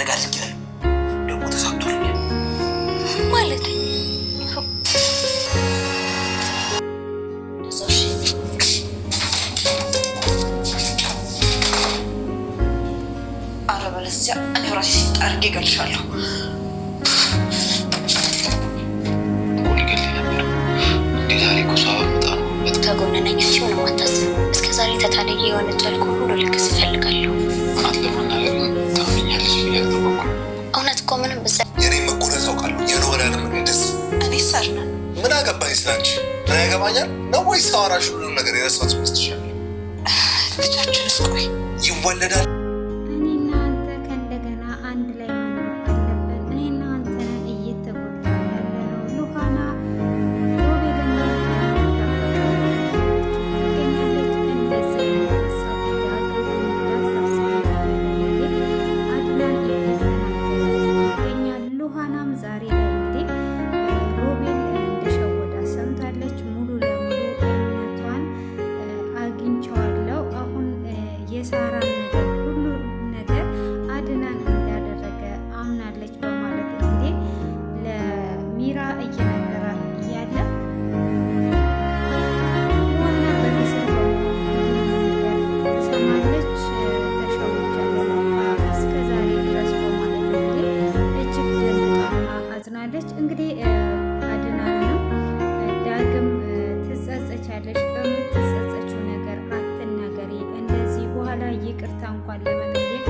ማድረግ አድርጌያለሁ። ደግሞ ተሳክቶልኛል ማለት አለበለዚያ እኔ ራሴ አድርጌ እገልሻለሁ። ከጎን ነኝ። እሺ ምንም አታስብ። እስከ ዛሬ ተታለየ የሆነች ያልኩ ሁሉ ልክስ እፈልጋለሁ። እውነት ለመናገር ታምኛለሽ ብዬ አልጠበኩም። እውነት እኮ ምንም ብዛ የኔ መቆረጥ አውቃለሁ። የኖረ ለምን ደስ እኔ ሰርና ምን አገባኝ ስላንቺ ምን ያገባኛል ነው ወይስ አወራሽ ሁሉም ነገር የረሳሁት መስልሻል? ልጃችን እስቆይ ይወለዳል። የሳራን ነገር ሁሉ ነገር አድናን እንዳደረገ አምናለች በማለት እንግዲህ ለሚራ እየነገራት እያለ ዋና በምስል ትሰማለች። ተሸውጃለሁ እስከ ዛሬ ድረስ በማለት እንግዲህ እጅግ ደንግጣና አዝናለች። እንግዲህ አድናንም ዳግም ትጸጸቻለች በምትጸጸችው ነገር አትናገሪ በኋላ ይቅርታ እንኳን ለመጠየቅ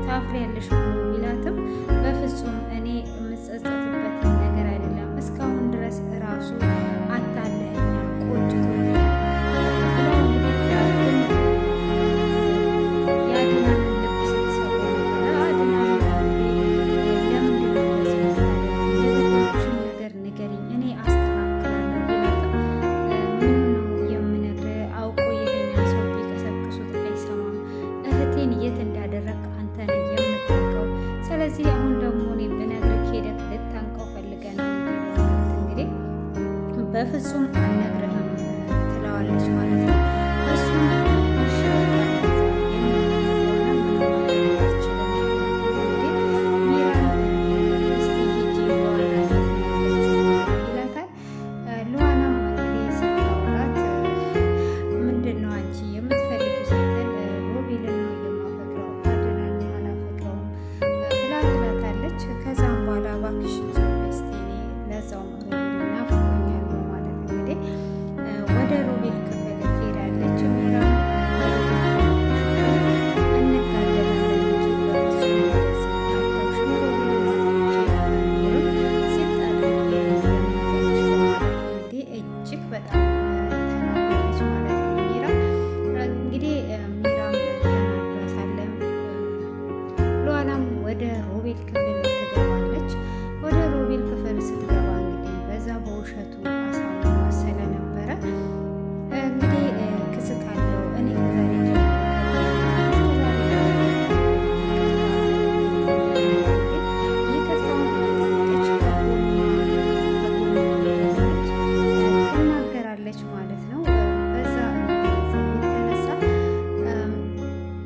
ታፍሪያለሽ ብሎ ቢላትም በፍጹም እኔ የምጸጸትበትን ነገር አይደለም፣ እስካሁን ድረስ ራሱ አታለኸኛል፣ ቆጭቶኛል ብላ እንግዲህ ዳግም የአድናንን ልብ ስትሰብር ነበረ። አድናን ለምንድን ነው በዚህ የበደልኩሽን ነገር ንገሪኝ እኔ አስተካክላለሁ ቢላትም ምን ነው የምነግርህ አውቆ የተኛ ሰው ቢቀሰቅሱት አይሰማም የት እንዳደረግ አንተ ነህ የምታውቀው። ስለዚህ አሁን ደግሞ እኔ ብነግርህ ሄደህ ልታንቀው ፈልገህ ነው እንግዲህ በፍጹም አልነግርህም ትለዋለች ማለት ነው። እሱም ከዛም በኋላ እባክሽ ለዛውም ሮቤል ናፍቆኛል በማለት እንግዲህ ወደ ሮቤል ክፍል ትሄዳለች። ሚራ እንጋደላለን እንጂ በፍጹም አልተውሽም እንግዲህ እጅግ በጣም ተናደረች ማለት ነው። ሚራ እንግዲህ ሚራም ተናዳ ሳለም ሉዓላም ወደ ሮቤል ክፍል ትገባለች። ወደ ሮቤል ክፍል ስትገባ እንግዲህ በዛ በውሸቱ አሳምኗ ስለነበረ እንግዲህ ክስት አለው እኔ ከዛሬ ትናገራለች ማለት ነው። በዛ የተነሳ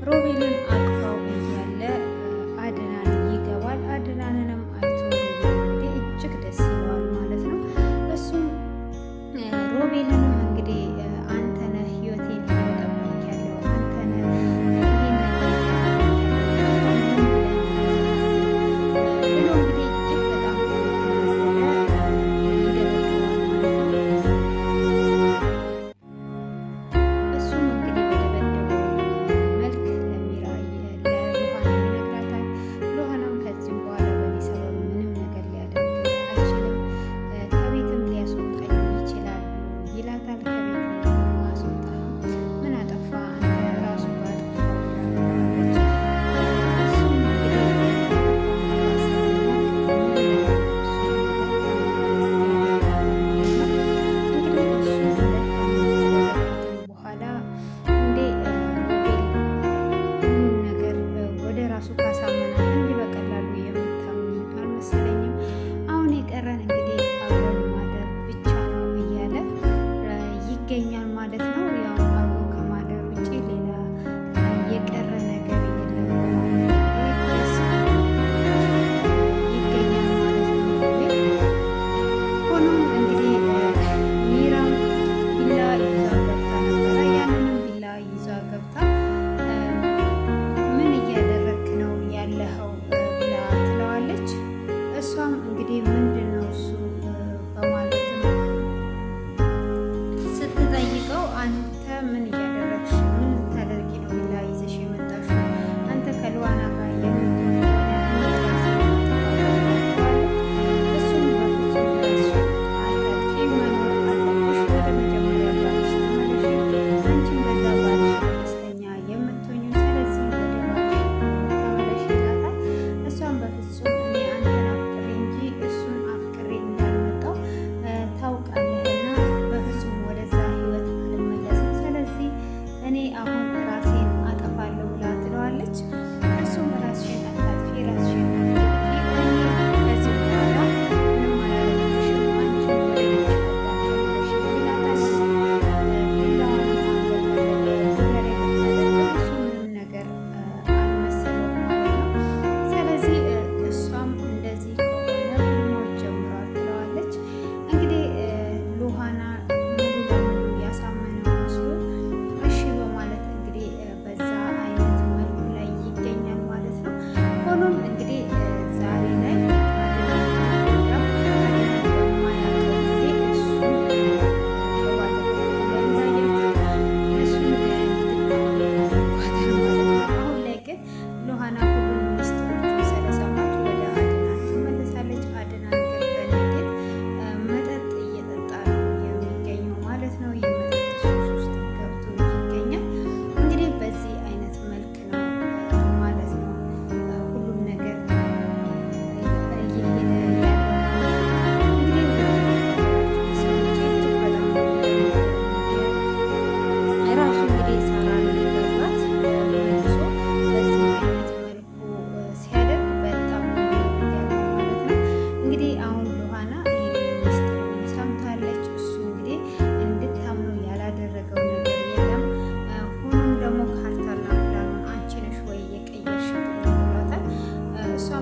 ሮቤልን አቅፋው እያለ አድናን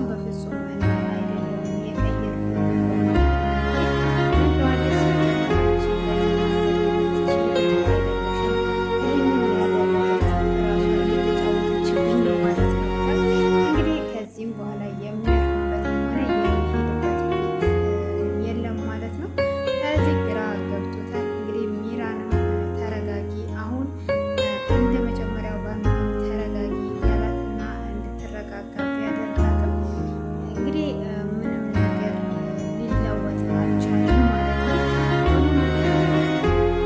እሷም በፍጹም አይደለም የቀየርኩት በማለት ነግረዋለች። ከዚህም በኋላ የሚያርፍበትም ሆነ የሚሄድበት የለም ማለት ነው። ከዚህ ግራ ገብቶታል። እንግዲህ ሚራንም ተረጋጊ፣ አሁን እንደ መጀመሪያው ባንሆን ተረጋጊ ያላትና እንድትረጋጋ ቢያደርጋትም እንግዲህ ምንም ነገር ሊለወጥ አልቻለም ማለት ነው። ሆኖም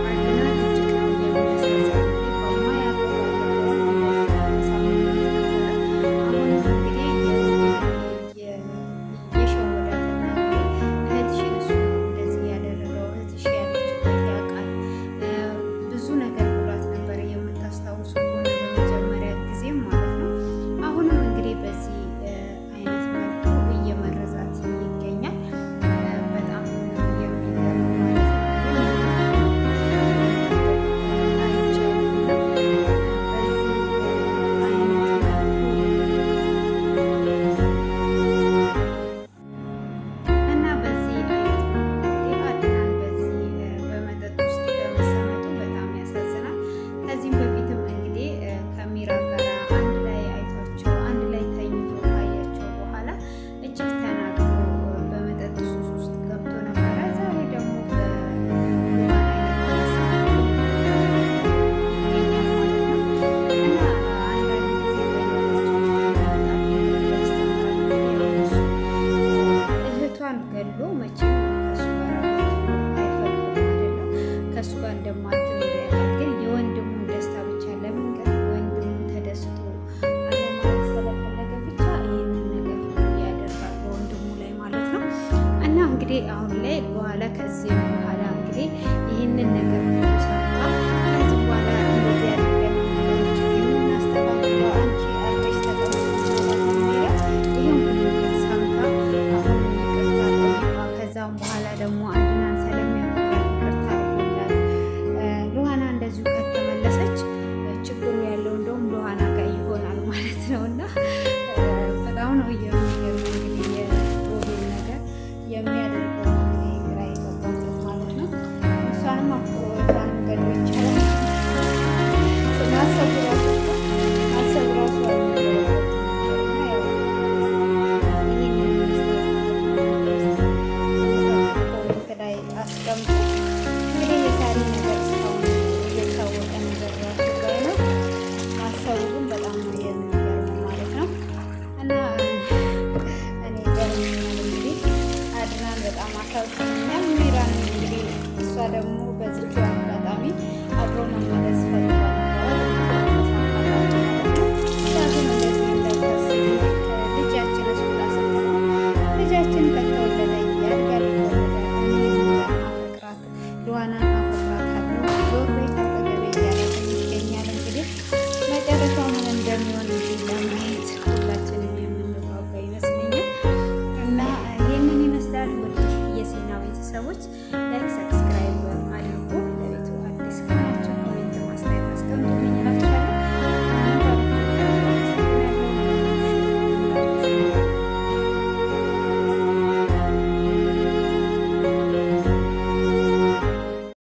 አድናን እጅግ ነው የሚያሳዝነው። በማያውቀው ባለፈው ሳምንት ነበረ። አሁንም እንግዲህ የሸወዳትና እህትሽን እሱ ነው እንደዚህ ያደረገው፣ እህትሽ ያለችበት ያውቃል፣ ብዙ ነገር ብሏት ነበር የምታስታውሱ ከሆነ በመጀመሪያ ጊዜም ማለት ነው። አሁንም እንግዲህ በዚህ አይነት መልኩ እየመረዛት ይገኛል። በጣም ነው የሚገርመው ማለት ነው። አይቻልምና በዚህ አይነት እና በዚህ አይነት እንግዲህ አድናን በዚህ በመጠጥ ውስጥ በመሰመጡ በጣም ያሳዝናል። ከዚህም በፊትም እንግዲህ ከሚራ ጋር አንድ ላይ አይቷቸው አንድ ላይ ተኝቶ ካያቸው በኋላ እጅግ ተናግሮ በመጠጥ ሱስ ውስጥ ገብቶ ነበረ። ዛሬ ደግሞ በሉባና እየተነሳ ይገኛል ማለት ነው። እና አንዳንድ ጊዜ በህይወታችን ውስጥ የሚመጣ ያስተምራል። እንግዲህ ያው እሱ እህቷን ገሎ መቼም ከእሱ ጋር እንድትኖር አይፈቅድም አይደለም። ከእሱ ጋር እንደማትኖር ያውቃል። ግን የወንድሙን ደስታ ብቻ ለመንገር ወንድሙ ተደስቶ አለማለት ስለፈለገ ብቻ ይህንን ነገር ያደርጋል በወንድሙ ላይ ማለት ነው። እና እንግዲህ አሁን ላይ በኋላ ከዚህም በኋላ እንግዲህ ይህንን ነገር ሁሉ ሰርታ ከዚህ በኋላ እንደዚህ ያደርገን ነገሮችን የምናስተካክለው አንቺ አርፈሽ ተቀመጪ ማለት ነው የሚለው ይህን ሁሉ ግን ሰምታ አሁንም ይቅርታ ጠይቋ ከዛም በኋላ ደግሞ አድናን ስለሚያፈቅራት ይቅርታ አድርጎላት ሉሃና እንደዚሁ ከተመለሰች ችግሩ ያለው እንደውም ሉሃና ጋር ይሆናል ማለት ነው። እና በጣም ነው የሚገርመው እንግዲህ የሮቤል ነገር የሚያደርገው እንግዲህ ግራ የገባበት ማለት ነው። እሷንም አፍሮታንም ገዶ ይቻላል ማሰቡ ራሱ ማሰቡ ራሱ አልነበረበትም ነበር። እና ያው ይህንን ይመስላል ማለት ነው። ኮሜንት ላይ አስቀምጡ። እንግዲህ የሳሪ ነገር እስካሁን እየታወቀ ነገር ራሱ ጋር ነው። ማሰቡ ግን በጣም ነው የሚገርመው ማለት ነው። እና እኔ ገርሞኛል እንግዲህ አድናን በጣም አሳዝኖኛል። ሚራንም እንግዲህ እሷ ደግሞ በዚህ